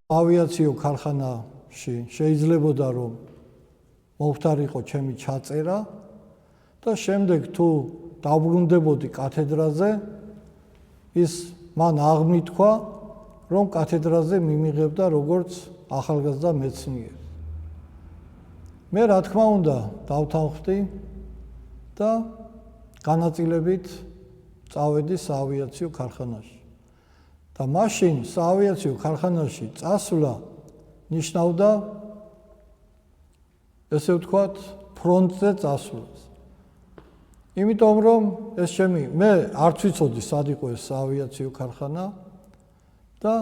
ავიაციო ქარხანაში შეიძლებოდა რომ მომხდარიყო ჩემი ჩაწერა და შემდეგ თუ დაბრუნდებოდი კათედრაზე ის მან აღმითქვა რომ კათედრაზე მიმიღებდა როგორც ახალგაზრდა მეცნიერს. მე რა თქმა უნდა დავთანხმდი და განაწილებით წავედი საავიაციო ქარხანაში. და მაშინ საავიაციო ქარხანაში წასვლა ნიშნავდა ესე ვთქვათ ფრონტზე წასვლას. იმიტომ რომ ეს მე არც ვიცოდი სად იყო ეს საავიაციო ქარხანა და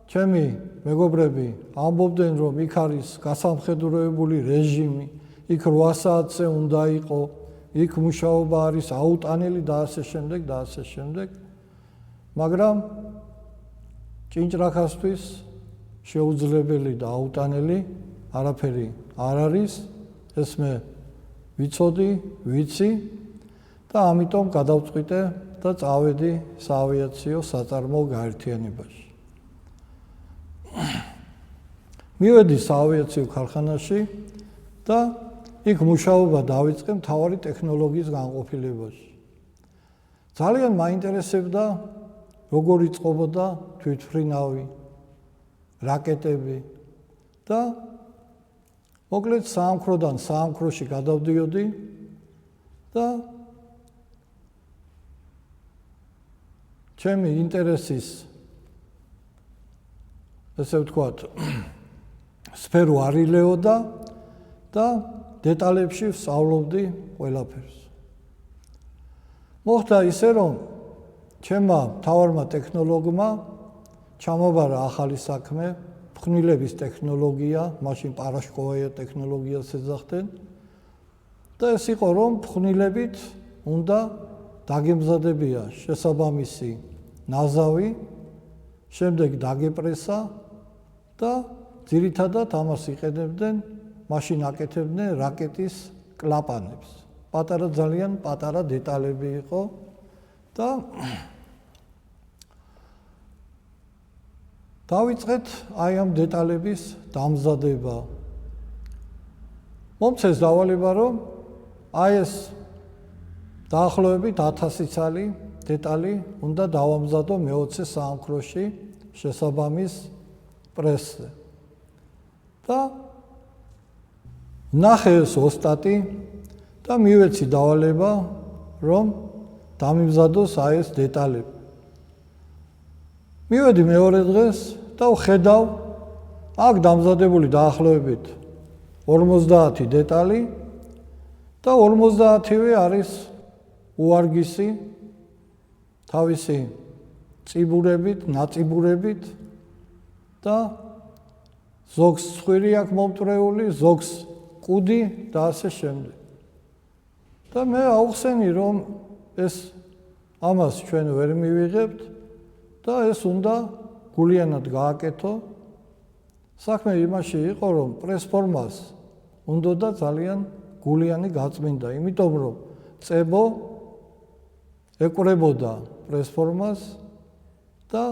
ჩემი მეგობრები ამბობდნენ რომ იქ არის გასამხედროებული რეჟიმი, იქ 8 საათზე უნდა იყო, იქ მუშაობა არის აუტანელი და ასე შემდეგ და ასე შემდეგ. მაგრამ ჭინჭრაქასთვის შეუძლებელი და აუტანელი არაფერი არ არის, ეს მე ვიცოდი, ვიცი და ამიტომ გადავწყვიტე და წავედი საავიაციო საწარმოო გაერთიანებაში. მივედი საავიაციო ქარხანაში და იქ მუშაობა დავიწყე მთავარი ტექნოლოგიის განყოფილებაში. ძალიან მაინტერესებდა როგორ იწყებოდა თვითმფრინავი, რაკეტები და მოკლედ საამქროდან საამქროში გადავდიოდი და ჩემი ინტერესის ესე ვთქვათ სფერო არ ილეოდა და დეტალებში ვსწავლობდი ყველაფერს. მოხდა ისე რომ ჩემმა მთავარმა ტექნოლოგმა ჩამაბარა ახალი საქმე, ფხვნილების ტექნოლოგია, მაშინ პარაშკოვაია ტექნოლოგიას ეძახდნენ და ეს იყო რომ ფხვნილებით უნდა დაგემზადებია შესაბამისი ნაზავი, შემდეგ დაგეპრესა და ძირითადად ამას იყენებდნენ, მაშინ აკეთებდნენ რაკეტის კლაპანებს. ძალიან პატარა დეტალები იყო და დავიწყეთ აი ამ დეტალების დამზადება. მომწეს დავალება რომ აი ეს დაახლოებით 1000 ცალი დეტალი უნდა დავამზადო მე-20 საამქროში შესაბამის პრესზე. და ნახე ეს ოსტატი და მივეცი დავალება რომ დამიმზადოს აი ეს დეტალები. მივედი მეორე დღეს და ვხედავ აქ დამზადებული დაახლოებით 50 დეტალი და 50-ვე არის უარგისი თავისი წიბურებით, ნაწიბურებით და ზოგს ცხვირი აქვს მომტვრეული, ზოგს კუდი და ასე შემდეგ. და მე აუხსენი რომ ეს ამას ჩვენ ვერ მივიღებთ და ეს უნდა გულიანად გააკეთო. საქმე იმაში იყო რომ პრესფორმას უნდა და ძალიან გულიანი გაწმინდა, იმიტომ რომ წებო ეკვრებოდა პრესფორმას და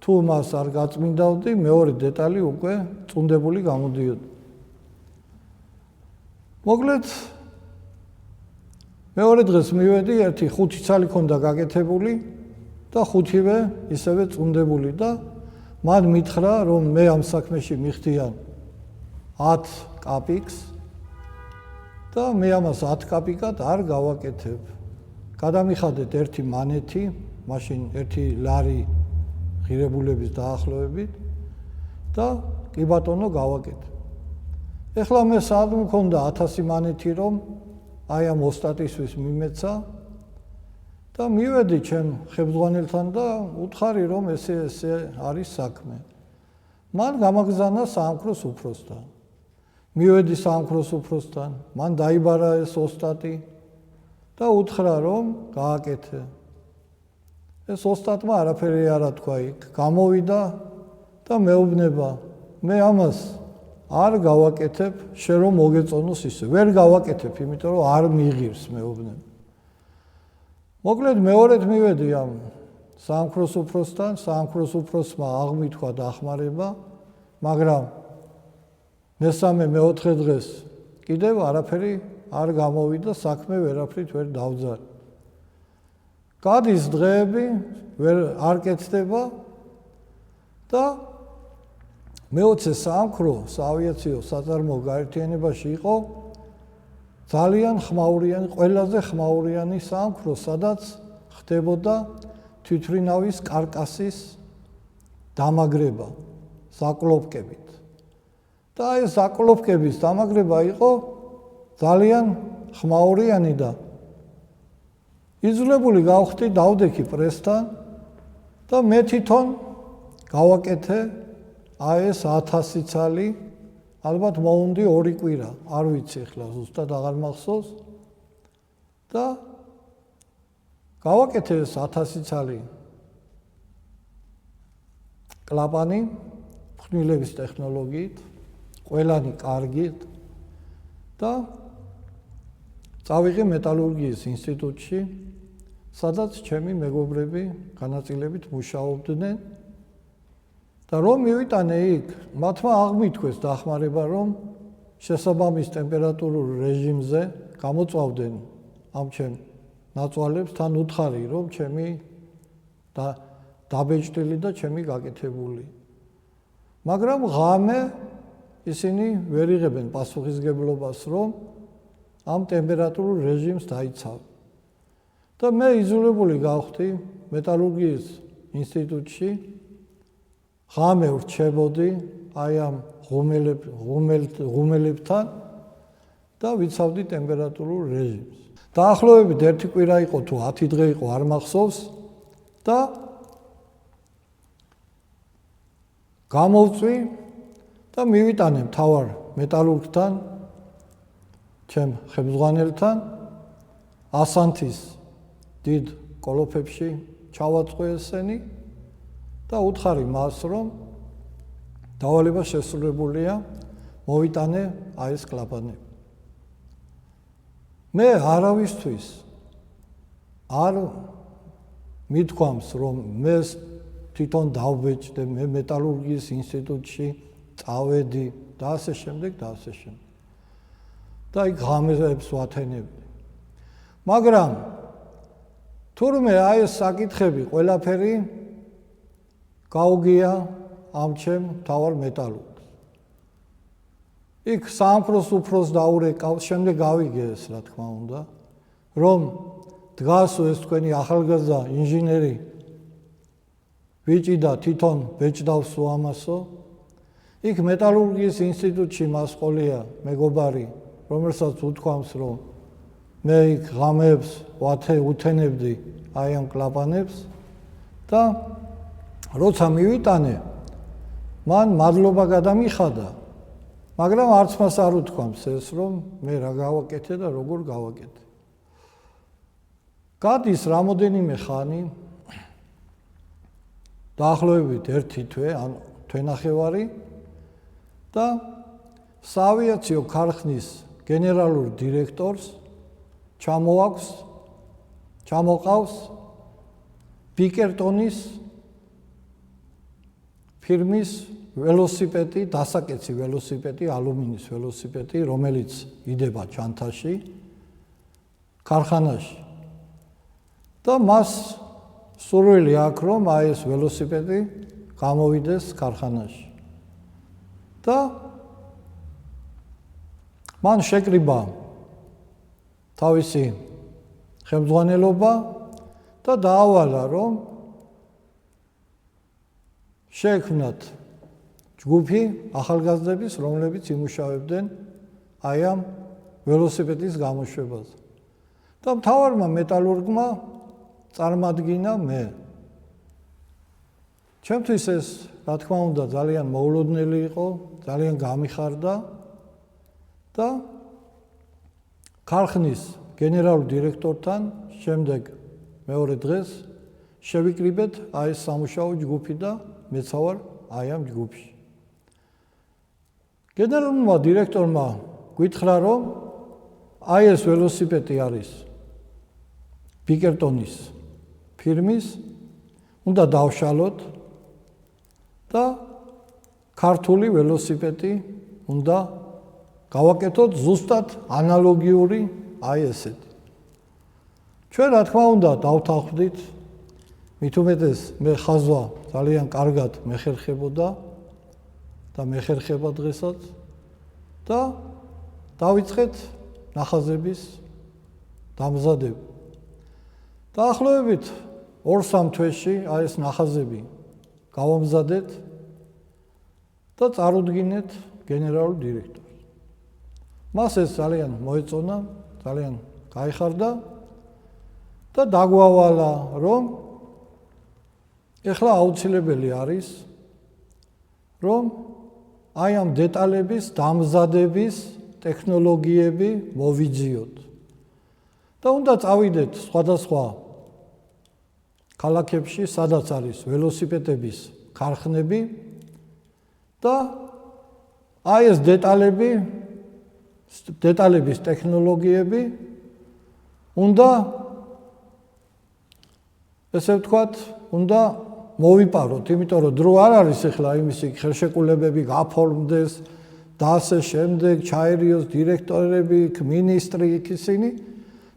თუ მას არ გაწმინდავდი, მეორე დეტალი უკვე წუნდებული გამოდიოდა. მოკლედ მეორე დღეს მივედი, ერთი 5 ცალი ქონდა გაკეთებული და 5-ვე ისევე წუნდებული და მან მითხრა, რომ მე ამ საქმეში მიხდიან 10 კაპიკს და მე ამას 10 კაპიკად არ გავაკეთებ. გადამიხადეთ ერთი მანეთი, მაშინ 1 ლარი ღირებულების დაახლოებით და კი ბატონო გავაკეთე. ეხლა მე სად მქონდა 1000 მანეთი რომ აი ამ ოსტატისთვის მიმეცა და მივედი ჩემ ხებძღვანელთან და უთხარი რომ ესე არის საქმე. მან გამაგზავნა საამქროს უფროსთან. მივედი საამქროს უფროსთან, მან დაიბარა ეს ოსტატი და უთხრა რომ გააკეთე. ეს ოსტატმა არაფერი არ თქვა იქ, გამოვიდა და მეუბნება, მე ამას არ გავაკეთებ, შენ რომ მოგეწონოს ისე. ვერ გავაკეთებ, იმიტომ რომ არ მიიღირს მეუბნება. მოკლედ მეორედ მივედი ამ საამქროს უფროსთან, საამქროს უფროსმა აღმითქვა დახმარება მაგრამ მესამე მეოთხე დღეს კიდევ არაფერი არ გამოვიდა, საქმე ვერაფრით ვერ დავძალე. გადის დღეები, არ კეთდება და მე-20 საამქრო საავიაციო საწარმოო გაერთიანებაში იყო ძალიან ხმაურიანი, ყველაზე ხმაურიანი საამქრო, სადაც ხდებოდა თვითმფრინავის კარკასის დამაგრება საკლოპკებით. და ეს საკლოპკების დამაგრება იყო ძალიან ხმაურიანი და იძულებული გავხდი დავდექი პრესთან და მე თვითონ გავაკეთე ეს 1000 ცალი, ალბათ მოუნდი 2 კვირა, არ ვიცი ახლა ზუსტად აღარ მახსოვს და გავაკეთე ეს 1000 ცალი კლაპანი ფხვნილების ტექნოლოგიით, ყველანი კარგით და წავიღე მეტალურგიის ინსტიტუტში, სადაც ჩემი მეგობრები განაწილებით მუშაობდნენ და რომ მივიტანე იქ, მათმა აღმითქვეს დახმარება, რომ შესაბამის ტემპერატურულ რეჟიმზე გამოწვავდნენ ამ ჩემ ნაწვალებს, თან უთხარი, რომ ჩემი დაბეჭდილი და ჩემი გაკეთებული. მაგრამ ღამე ისინი ვერ იღებენ პასუხისგებლობას, რომ ამ ტემპერატურულ რეჟიმს დაიცავ. და მე იძულებული გავხდი მეტალურგიის ინსტიტუტში ღამე ვრჩებოდი აი ამ ღუმელებთან და ვიცავდი ტემპერატურულ რეჟიმს. დაახლოებით 1 კვირა იყო თუ 10 დღე იყო, არ მახსოვს და გამოვწვი და მივიტანე მთავარ მეტალურგთან, ჩემ ხელმძღვანელთან ასანთის დიდ კოლოფებში ჩავაწყო ესენი და უთხარი მას, რომ დავალება შესრულებულია, მოვიტანე აი ეს კლაპანები. მე არავისთვის არ მithქვამს, რომ მე თვითონ დავბეჭდე, მე მეტალურგიის ინსტიტუტში წავედი და ასე შემდეგ და ასე შემდეგ. და იქ ღამეებს ვათენებდი. მაგრამ თურმე აი ეს საკითხები ყველაფერი გაუგია ამ ჩემ მთავარ მეტალურგს. იქ საამქროს უფროს დაურეკავ, შემდეგ გავიგე ეს, რა თქმა უნდა, რომ დგას ეს თქვენი ახალგაზრდა ინჟინერი ბიჭი და თვითონ ბეჭდავს უამასო. იქ მეტალურგიის ინსტიტუტში მას ყოლია მეგობარი, რომელსაც უთქვამს, რომ მე იქ ღამეებს უთენებდი აი ამ კლაპანებს და როცა მივიტანე, მან მადლობა გადამიხადა, მაგრამ არც მას არ უთქვამს ეს, რომ მე რა გავაკეთე და როგორ გავაკეთე. გადის რამოდენიმე ხანი, დაახლოებით 1 თვე, ან თვენახევარი და საავიაციო ქარხნის გენერალურ დირექტორს ჩამოყავს ბიკერტონის ფირმის ველოსიპედი, დასაკეცი ველოსიპედი, ალუმინის ველოსიპედი, რომელიც იდება ჩანთაში, ქარხანაში. და მას სურვილი აქვს, რომ აი ეს ველოსიპედი გამოვიდეს ქარხანაში. და მან შეკრიბა თავისი ხელმძღვანელობა და დაავალა, რომ შეექმნათ ჯგუფი ახალგაზრდების, რომლებიც იმუშავებდნენ აი ამ ველოსიპედის გამოშვებაზე. და მთავარმა მეტალურგმა წარმადგინა მე. ჩემთვის ეს, რა თქმა უნდა, ძალიან მოულოდნელი იყო, ძალიან გამიხარდა და ქარხნის გენერალურ დირექტორთან შემდეგ მეორე დღეს შევიკრიბეთ აი ეს სამუშაო ჯგუფი და მეც ვარ აი ამ ჯგუფში. გენერალურმა დირექტორმა გითხრა, რომ აი ეს ველოსიპედი არის ბიკერტონის ფირმის, უნდა დავშალოთ და ქართული ველოსიპედი უნდა გავაკეთოთ ზუსტად ანალოგიური აი ესეთი. ჩვენ რა თქმა უნდა დავთანხმდით, მით უმეტეს მე ხაზვა ძალიან კარგად მეხერხებოდა და მეხერხება დღესაც და დავიწყეთ ნახაზების დამზადება. დაახლოებით 2-3 თვეში აი ეს ნახაზები გავამზადეთ და წარუდგინეთ გენერალურ დირექტორს. მას ეს ძალიან მოეწონა, ძალიან გაიხარდა და დაგვავალა, რომ ეხლა აუცილებელი არის, რომ აი ამ დეტალების დამზადების ტექნოლოგიები მოვიძიოთ. და უნდა წავიდეთ სხვადასხვა ქალაქებში, სადაც არის ველოსიპედების ქარხნები და აი ეს დეტალების ტექნოლოგიები უნდა ესე ვთქვათ, უნდა მოვიპაროთ, იმიტომ რომ დრო არ არის ახლა იმისი ხელშეკრულებები გაფორმდეს და ასე შემდეგ, ჩაერიოს დირექტორები, მინისტრი ისინი,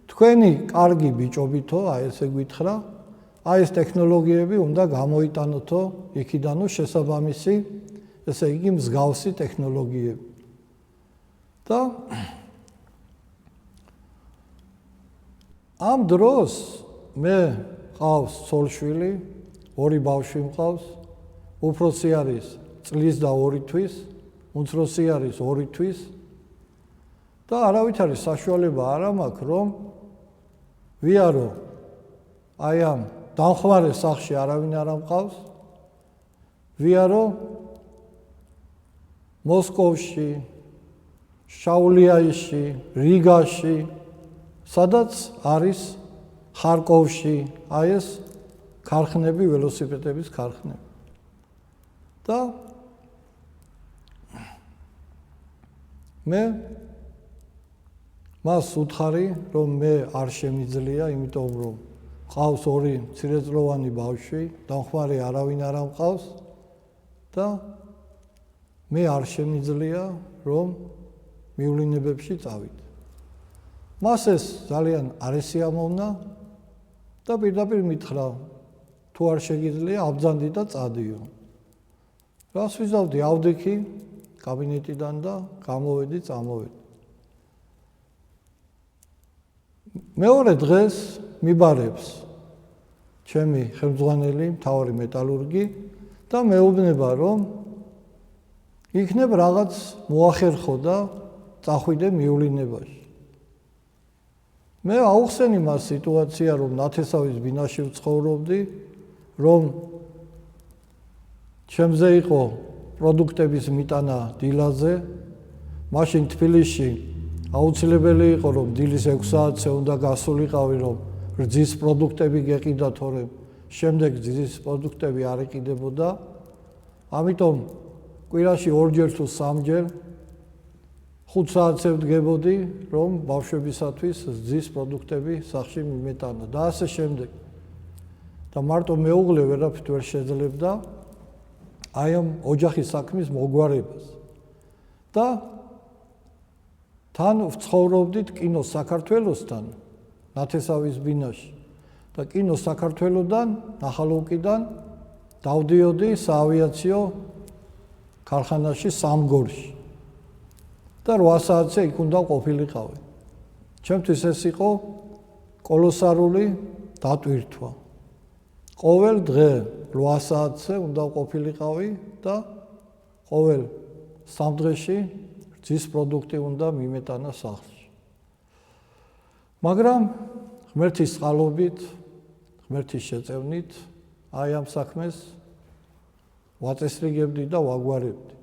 თქვენი კარგი ბიჭობითო, აი ესე გითხრა, აი ეს ტექნოლოგიები უნდა გამოიტანოთო იქიდანო შესაბამისი, ესე იგი მსგავსი ტექნოლოგიები. და ამ დროს მე ყავს ცოლშვილი, 2 ბავშვი მყავს, უფროსი არის წლის და 2 თვის, უმცროსი არის 2 თვის და არავითარი საშუალება არ მაქვს, რომ ვიარო აი ამ დამხმარე სახლში არავინ არ მყავს, ვიარო მოსკოვში, შაულიაიში, რიგაში, სადაც არის ხარკოვში, აი ეს ქარხნები, ველოსიპედების ქარხნები. და მე მას უთხარი, რომ მე არ შემიძლია, იმიტომ რომ ყავს 2 მცირეწლოვანი ბავშვი, დამხმარე არავინ არ მყავს და მე არ შემიძლია, რომ მივლინებებში წავიდე. მას ეს ძალიან არ ესიამოვნა და პირდაპირ მითხრა, თუ არ შეგიძლია, აბძანდი და წადიო. რას ვიზავდი, ავდექი კაბინეტიდან და გამოვედი, წამოვედი. მეორე დღეს მიბარებს ჩემი ხელმძღვანელი, მთავარი მეტალურგი და მეუბნება, რომ იქნებ რაღაც მოახერხო და წახვიდე მივლინებაში. მე აუხსენი მას სიტუაცია, რომ ნათესავის ბინაში ვცხოვრობდი, რომ ჩემზე იყო პროდუქტების მიტანა დილაზე, მაშინ თბილისში აუცილებელი იყო, რომ დილის 6 საათზე უნდა გასულიყავი, რომ რძის პროდუქტები გეყიდა, თორემ შემდეგ რძის პროდუქტები არ იყიდებოდა. ამიტომ კვირაში 2-ჯერ თუ 3-ჯერ 5 საათზე ვდგებოდი, რომ ბავშვებისათვის რძის პროდუქტები სახლში მიმეტანა და ასე შემდეგ. და მარტო მეუღლე ვერაფრით ვერ შეძლებდა აი ამ ოჯახის საქმის მოგვარებას. და თან ვცხოვრობდით კინო საქართველოსთან, ნათესავის ბინაში. და კინო საქართველოსთან, ნახალოვკიდან დავდიოდი საავიაციო ქარხანაში სამგორში. და 8 საათზე იქ უნდა ყოფილიყავი. ჩემთვის ეს იყო კოლოსალური დატვირთვა. ყოველ დღე 8 საათზე უნდა ყოფილიყავი და ყოველ 3 დღეში რძის პროდუქტი უნდა მიმეტანა სახლში. მაგრამ ღმერთის წყალობით, ღმერთის შეწევნით, აი ამ საქმეს ვაწესრიგებდი და ვაგვარებდი.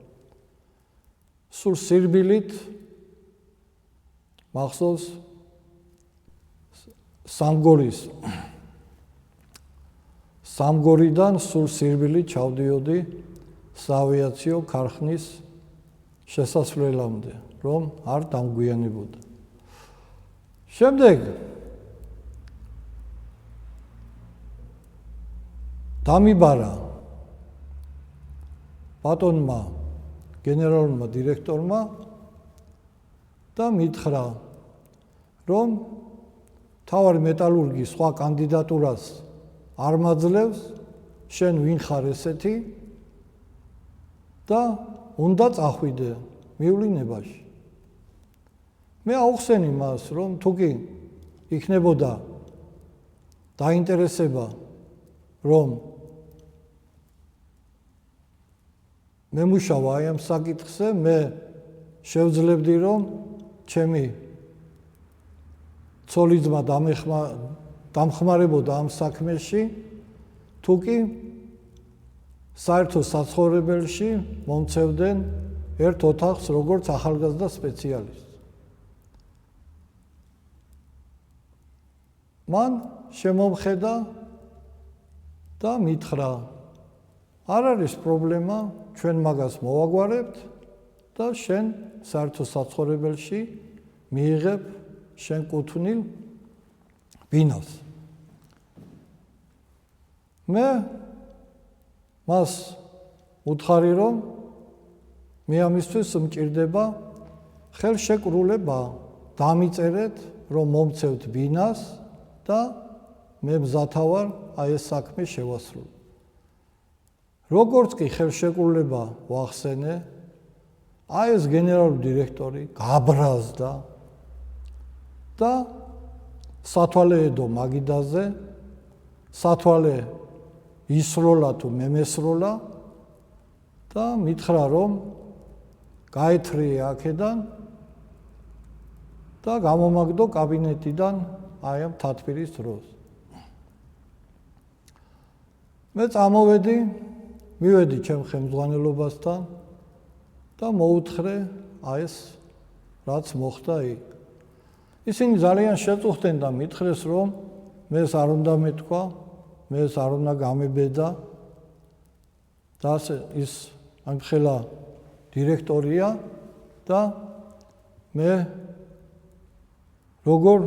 სულ სირბილით მახსოვს სამგორიდან სულ სირბილით ჩავდიოდი საავიაციო ქარხნის შესასვლელამდე, რომ არ დამგვიანებოდა. შემდეგ დამიბარა ბატონმა გენერალურმა დირექტორმა და მითხრა, რომ მთავარი მეტალურგის სხვა კანდიდატურას არ მაძლევს, შენ ვინ ხარ ესეთი და უნდა წახვიდე მივლინებაში. მე აუხსენი მას, რომ თუ კი იქნებოდა დაინტერესება, რომ მემუშავა აი ამ საკითხზე, მე შევძლებდი, რომ ჩემი ცოლი-ძმა დამხმარებოდა ამ საქმეში, თუ კი საერთო საცხოვრებელში მომცევდნენ ერთ ოთახს როგორც ახალგაზრდა სპეციალისტს. მან შემომხედა და მითხრა, არ არის პრობლემა, ჩვენ მაგას მოვაგვარებთ და შენ საერთო საცხოვრებელში მიიღებ შენ კუთვნილ ბინას. მე მას უთხარი, რომ მე ამისთვის მჭირდება ხელშეკრულება, დამიწერეთ, რომ მომცევთ ბინას და მე მზათა ვარ აი ეს საქმე შევასრულო. როგორც კი ხელშეკრულება ვახსენე, აი ეს გენერალური დირექტორი გაბრაზდა და სათვალეედო მაგიდაზე, სათვალე ისროლა თუ მემესროლა და მითხრა, რომ გაეთრიე აქედან და გამომაგდო კაბინეტიდან აი ამ თათბირის დროს. მე წამოვედი, მივედი ჩემ ხელმძღვანელობასთან და მოუთხრე აი ეს რაც მოხდა იქ. ისინი ძალიან შეწუხდნენ და მითხრეს, რომ მე ეს არ უნდა მეთქვა, მე ეს არ უნდა გამებედა და ის ამხელა დირექტორია და მე როგორ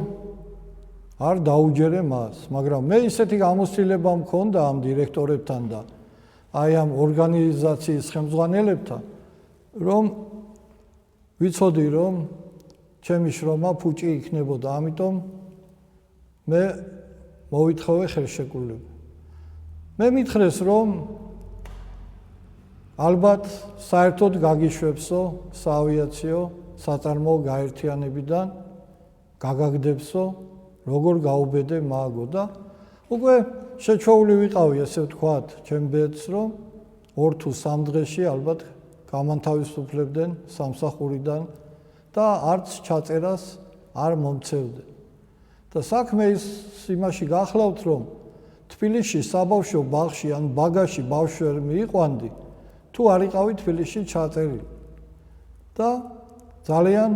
არ დაუჯერე მას, მაგრამ მე ისეთი გამოცდილება მქონდა ამ დირექტორებთან და აი ამ ორგანიზაციის ხელმძღვანელებთან, რომ ვიცოდი, რომ ჩემი შრომა ფუჭი იქნებოდა, ამიტომ მე მოვითხოვე ხელშეკრულება. მე მითხრეს, რომ ალბათ საერთოდ გაგიშვებსო საავიაციო საწარმოო გაერთიანებიდან, გაგაგდებსო, როგორ გაუბედე მაგო და უკვე შეჩვეული ვიყავი, ესე ვთქვათ, ჩემ ბედს, რომ 2 თუ 3 დღეში ალბათ გამანთავისუფლებდნენ სამსახურიდან და არც ჩაწერას არ მომცევდნენ. და საქმე ის იმაში გახლავთ, რომ თბილისში საბავშვო ბაღში ან ბაგაში ბავშვი ვერ მიიყვანდი, თუ არ იყავი თბილისში ჩაწერილი. და ძალიან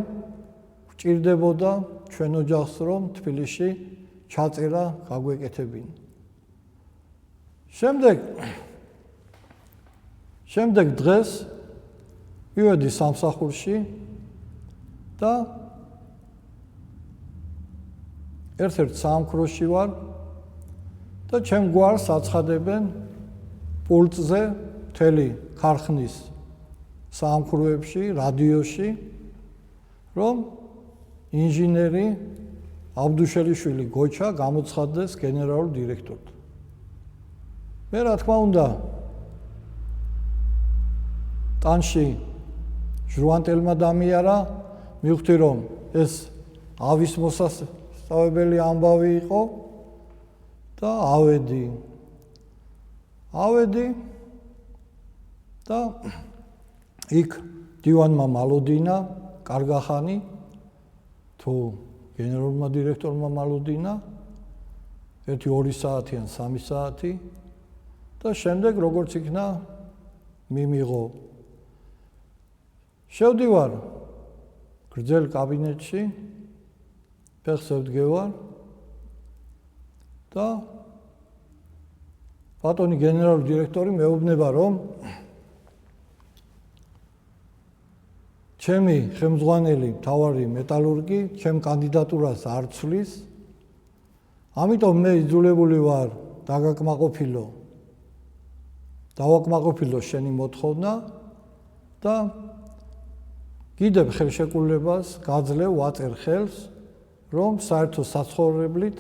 ვჭირდებოდა ჩვენ ოჯახს, რომ თბილისში ჩაწერა გაგვეკეთებინა. შემდეგ დღეს მივედი სამსახურში და ერთ-ერთ საამქროში ვარ და ჩემ გვარს აცხადებენ პულტზე მთელი ქარხნის საამქროებში, რადიოში, რომ ინჟინერი აბდუშელიშვილი გოჩა გამოცხადდეს გენერალურ დირექტორად. მე რა თქმა უნდა ტანში ჟრუანტელმა დამიარა, მივხვდი, რომ ეს ავის მოსასწავებელი ამბავი იყო და ავედი და იქ დივანმა მალოდინა, კარგახანი თუ გენერალურმა დირექტორმა მალოდინა, 1-2 საათი ან 3 საათი და შემდეგ როგორც იქნა მიმიღო. შევდივარ გრძელ კაბინეტში, ფეხზე ვდგევარ და ბატონი გენერალური დირექტორი მეუბნება, რომ ჩემი ხელმძღვანელი მთავარი მეტალურგი ჩემ კანდიდატურას არ ცვლის, ამიტომ მე იძულებული ვარ დავაკმაყოფილო შენი მოთხოვნა და კიდევ ხელშეკრულებას გაძლევ ვაწერ ხელს, რომ საერთო საცხოვრებლით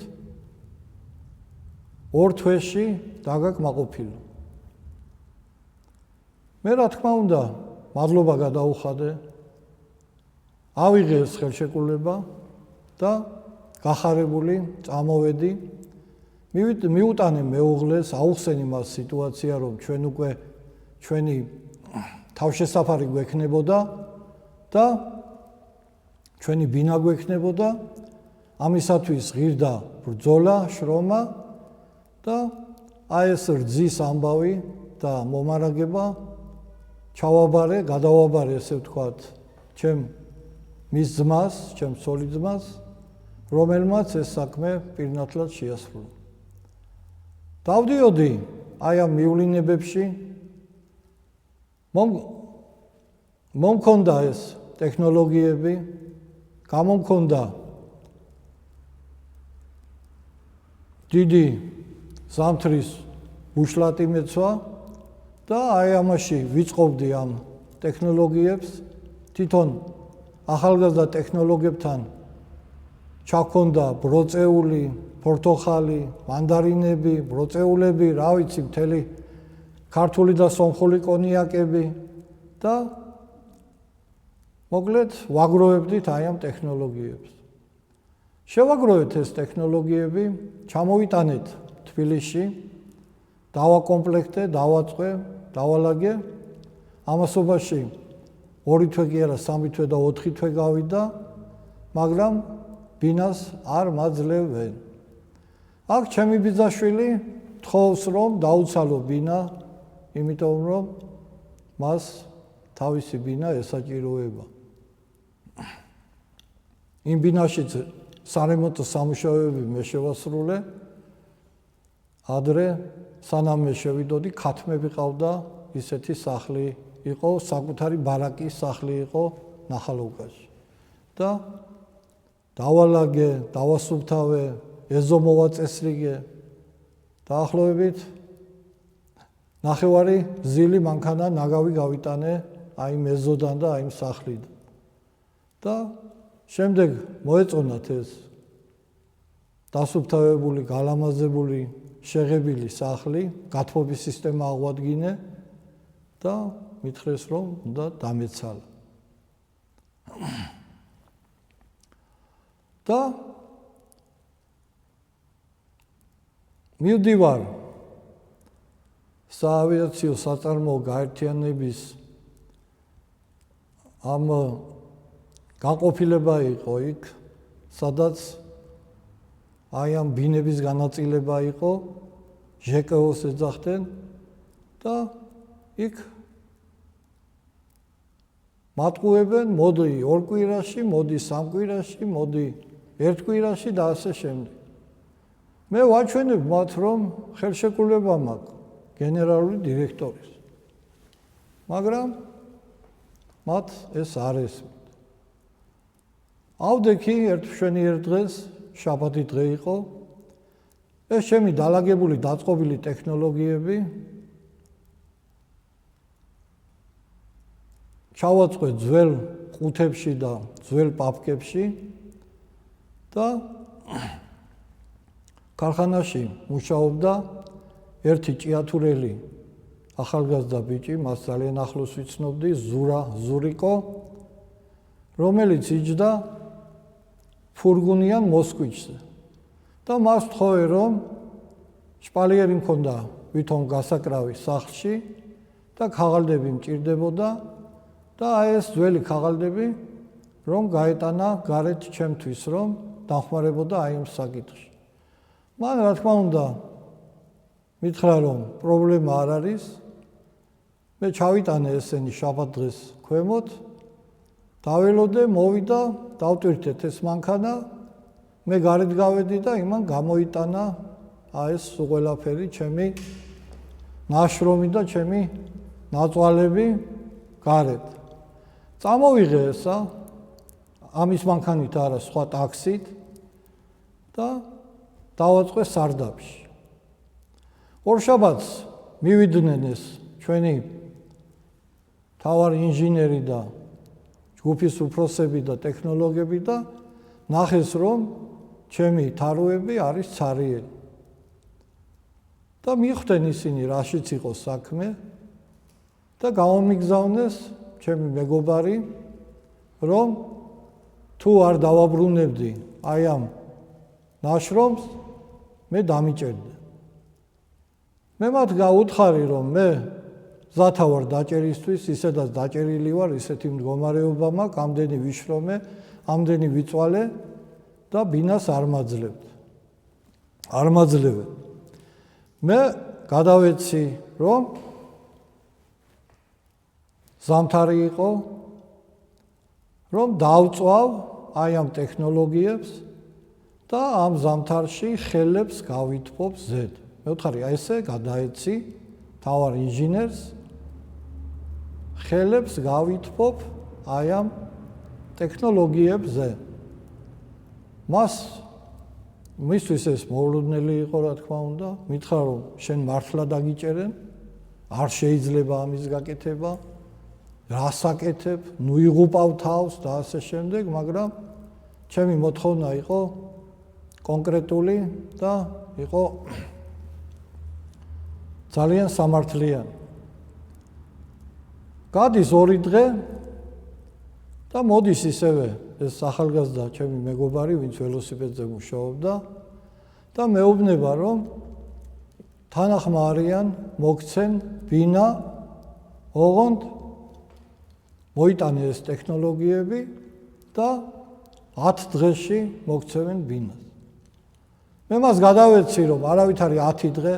2 თვეში დაგაკმაყოფილო. მე რა თქმა უნდა, მადლობა გადაუხადე. ავიღე ეს ხელშეკრულება და გახარებული წამოვედი. მიუტანე მეუღლეს, აუხსენი მას სიტუაცია, რომ ჩვენ უკვე ჩვენი თავშესაფარი გვექნებოდა და ჩვენი ბინა გვექნებოდა. ამისათვის ღირდა ბრძოლა, შრომა და აი ეს რძის ამბავი და მომარაგება ჩავაბარე, გადავაბარე, ესე ვთქვათ, მის ძმას, ჩემ ცოლი ძმას, რომელმაც ეს საქმე პირნათლად შეასრულა. დავდიოდი აი ამ მივლინებებში, მომქონდა ეს ტექნოლოგიები, გამომქონდა დიდი ზამთრის უშლატი მეცვა და აი ამაში ვიწყობდი ამ ტექნოლოგიებს, თვითონ ახალგაზრდა ტექნოლოგიებთან ჩაქონდა ბროწეული, ფორთოხალი, მანდარინები, ბროწეულები, რა ვიცი, მთელი ქართული და სომხური კონიაკები და მოკლედ ვაგროვებდით აი ამ ტექნოლოგიებს. შევაგროვეთ ეს ტექნოლოგიები, ჩამოვიტანეთ თბილისში, დავაკომპლექტე, დავაწყე, დავალაგე. ამასობაში 2 თვე კი არა, 3 თვე და 4 თვე გავიდა, მაგრამ ბინას არ მაძლევენ. აქ ჩემი ბიძაშვილი თხოვს, რომ დაუცალო ბინა, იმიტომ რომ მას თავისი ბინა ესაჭიროება. იმ ბინაშიც სარემონტო სამუშაოები მე შევასრულე. ადრე სანამ მე შევიდოდი, ქათმები ყავდა, ისეთი სახლი იყო, საკუთარი ბარაკის სახლი იყო ნახალოვკაში. და დავალაგე, დავასუფთავე, ეზო მოვაწესრიგე. დაახლოებით 9 ზილი მანქანა ნაგავი გავიტანე აი იმ ეზოდან და აი იმ სახლიდან. და შემდეგ მოეწონათ ეს დასუფთავებული, გალამაზებული, შეღებილი სახლი, გათბობის სისტემა აღვადგინე და მითხრეს, რომ უნდა დამეცალა. და მივდივარ საავიაციო საწარმოო გაერთიანების ამ განყოფილება იყო იქ, სადაც აი ამ ბინების განაწილება იყო, ჟკოს ეძახდნენ და იქ მატყუებენ, მოდი 2 კვირაში, მოდი 3 კვირაში, მოდი 1 კვირაში და ასე შემდეგ. მე ვაჩვენებ მათ, რომ ხელშეკრულება მაქვს გენერალური დირექტორის. მაგრამ მათ ეს არ ესმით. ავდექი ერთშვენიერ დღეს, შაბათი დღე იყო, ეს ჩემი დალაგებული, დაწყობილი ტექნოლოგიები ჩავაწყე ძველ ყუთებში და ძველ პაპკებში და ქარხანაში მუშაობდა ერთი ჭიათურელი ახალგაზრდა ბიჭი, მას ძალიან ახლოს ვიცნობდი, ზურიკო, რომელიც იჯდა ფურგუნიან მოსკვიჩზე. და მას ვთხოვე, რომ შპალიერი მქონდა ვითომ გასაკრავი სახლში და ქაღალდები მჭირდებოდა და აი ეს ძველი ქაღალდები რომ გაეტანა გარეთ ჩემთვის, რომ დახმარებოდა აი ამ საკითხში. მან რა თქმა უნდა მითხრა, რომ პრობლემა არ არის. მე ჩავიტანე ესენი შაბათ დღეს ქვემოთ, დაველოდე, მოვიდა, დავტვირთეთ ეს მანქანა, მე გარეთ გავედი და იმან გამოიტანა აი ეს ყველაფერი, ჩემი ნაშრომი და ჩემი ნაწვალები გარეთ. წამოვიღე ესა, ამის მანქანით არა, სხვა ტაქსით და დავაწყე სარდაფში. ორშაბათს მივიდნენ ეს ჩვენი მთავარი ინჟინერი და ჯგუფის უფროსები და ტექნოლოგები და ნახეს რომ ჩემი თაროები არის ცარიელი. და მიხვდნენ ისინი რაშიც იყო საქმე და გამომიგზავნეს ჩემი მეგობარი რომ თუ არ დავაბრუნებდი აი ამ ნაშრომს მე დამიჭერდი. მე მათ გაუთხარი რომ მე ზათა ვარ დაჭერისთვის, ისედაც დაჭერილი ვარ, ისეთი მდგომარეობა მაქვს, ამდენი ვიშრომე, ამდენი ვიწვალე და ბინას არ მაძლევ. მე გადავეცი რომ ზამთარი იყო, რომ დავწვავ აი ამ ტექნოლოგიებს და ამ ზამთარში ხელებს გავითბობ ზედ. მე ვთხარი აი ესე გადაეცი თავარ ინჟინერს ხელებს გავითბობ აი ამ ტექნოლოგიებზე. მისთვის ეს მოულოდნელი იყო, რა თქმა უნდა, მითხრა რომ შენ მართლა დაგიჭერენ, არ შეიძლება ამის გაკეთება, რას აკეთებ, ნუ იღუპავ თავს და ასე შემდეგ, მაგრამ ჩემი მოთხოვნა იყო კონკრეტული და იყო ძალიან სამართლიანი. გადის 2 დღე და მოდის ისევე ეს ახალგაზრდა ჩემი მეგობარი, ვინც ველოსიპედზე მუშაობდა და მეუბნება რომ თანახმა არიან მოგცენ ბინა, ოღონდ მოიტანე ეს ტექნოლოგიები და 10 დღეში მოგცემენ ბინას. მე მას გადავეცი რომ არავითარი 10 დღე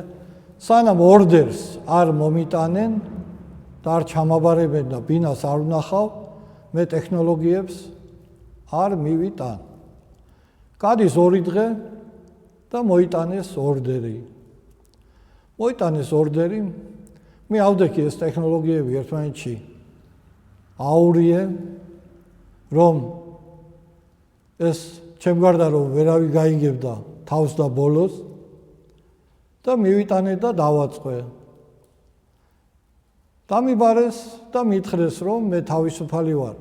სანამ ორდერს არ მომიტანენ და არ ჩამაბარებენ და ბინას არ ვნახავ, მე ტექნოლოგიებს არ მივიტან. გადის 2 დღე და მოიტანეს ორდერი. მე ავდექი ეს ტექნოლოგიები ერთმანეთში აურიე, რომ ეს ჩემ გარდა რომ ვერავი გაიგებდა თავს და ბოლოს და მივიტანე და დავაწყე. დამიბარეს და მითხრეს რომ მე თავისუფალი ვარ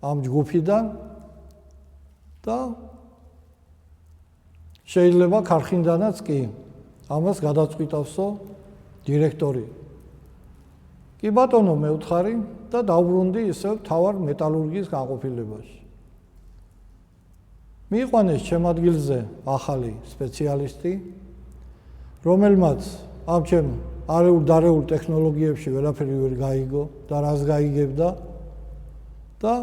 ამ ჯგუფიდან და შეიძლება ქარხნიდანაც კი ამას გადაწყვიტავსო დირექტორი. კი ბატონო, მე ვთხარი და დავბრუნდი ისევ თავარ მეტალურგიის განყოფილებაში. მიიყვანეს ჩემ ადგილზე ახალი სპეციალისტი, რომელმაც ამ ჩემ არეულ ტექნოლოგიებში ვერაფერი ვერ გაიგო და რას გაიგებდა და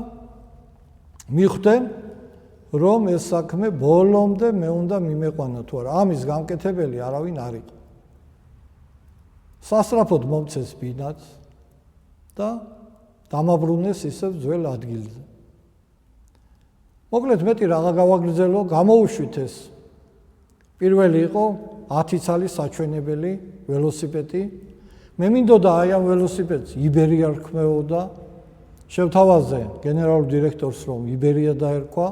მიხვდნენ რომ ეს საქმე ბოლომდე მე უნდა მიმეყვანა თუ არა. ამის გამკეთებელი არავინ არ იყო. სასწრაფოდ მომცეს ბინაც და დამაბრუნეს ისევ ძველ ადგილზე. მოკლედ მეტი რაღა გავაგრძელო, გამოუშვით ეს. პირველი იყო 10 წლის საჩვენებელი ველოსიპედი. მე მინდოდა აი ამ ველოსიპედს იბერია რქმეოდა. შევთავაზე გენერალურ დირექტორს რომ იბერია დაერქვა,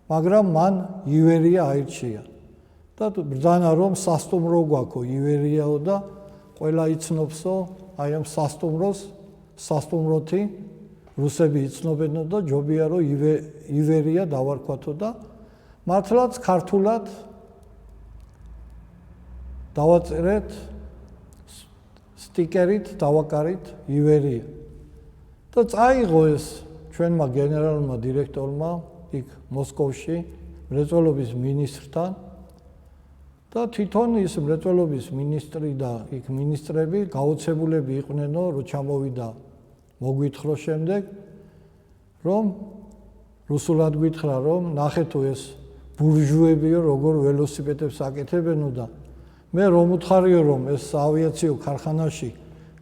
მაგრამ მან ივერია აირჩია. და ბრძანა რომ სასტუმრო გვაქვს ივერიაო და ყველა იცნობსო აი ამ სასტუმროთი რუსები იცნობენო და ჯობია რომ ივერია დავარქვათო და მართლაც ქართულად დავაწერეთ სტიკერით დავაკარით ივერია. და წაიღო ეს ჩვენმა გენერალურმა დირექტორმა იქ მოსკოვში მრეწველობის მინისტრთან და თვითონ ის მრეწველობის მინისტრი და იქ მინისტრები გაოცებულები იყვნენო, რომ ჩამოვიდა მოგვითხრა შემდეგ, რომ რუსულად გითხრა, რომ ნახეთო ეს ბურჟუებიო როგორ ველოსიპედებს აკეთებენო და მე რომ უთხარიო რომ ეს ავიაციო ქარხანაში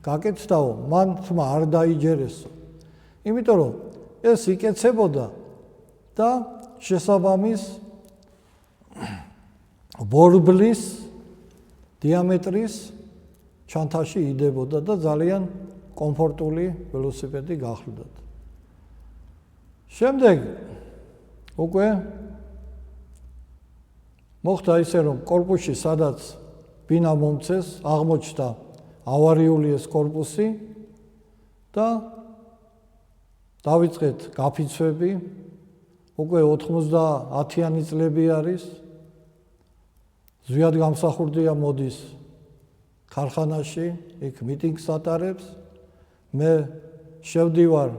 გაკეთდაო, მან თმა არ დაიჯერესო. იმიტომ რომ ეს იკეცებოდა და შესაბამის ბორბლის დიამეტრის ჩანთაში იდებოდა და ძალიან კომფორტული ველოსიპედი გახლდათ. შემდეგ უკვე მოხდა ისე რომ კორპუსში სადაც ბინა მომცეს, აღმოჩნდა ავარიული ეს კორპუსი და დავიწყეთ გაფიცვები, უკვე 90-იანი წლები არის. ზვიად გამსახურდია მოდის ქარხანაში, იქ მიტინგს ატარებს. მე შევდივარ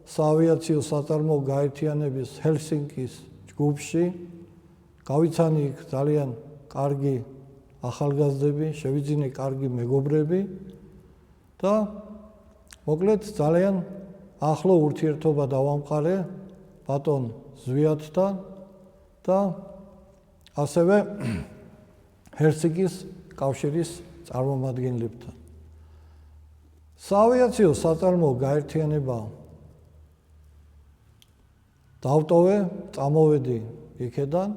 საავიაციო საწარმოო გაერთიანების ჰელსინკის ჯგუფში, გავიცანი იქ ძალიან კარგი ახალგაზრდები, შევიძინე კარგი მეგობრები და მოკლედ ძალიან ახლო ურთიერთობა დავამყარე ბატონ ზვიადთან და ასევე ჰელსინკის კავშირის წარმომადგენლებთან. საავიაციო საწარმოო გაერთიანება დავტოვე, წამოვედი იქედან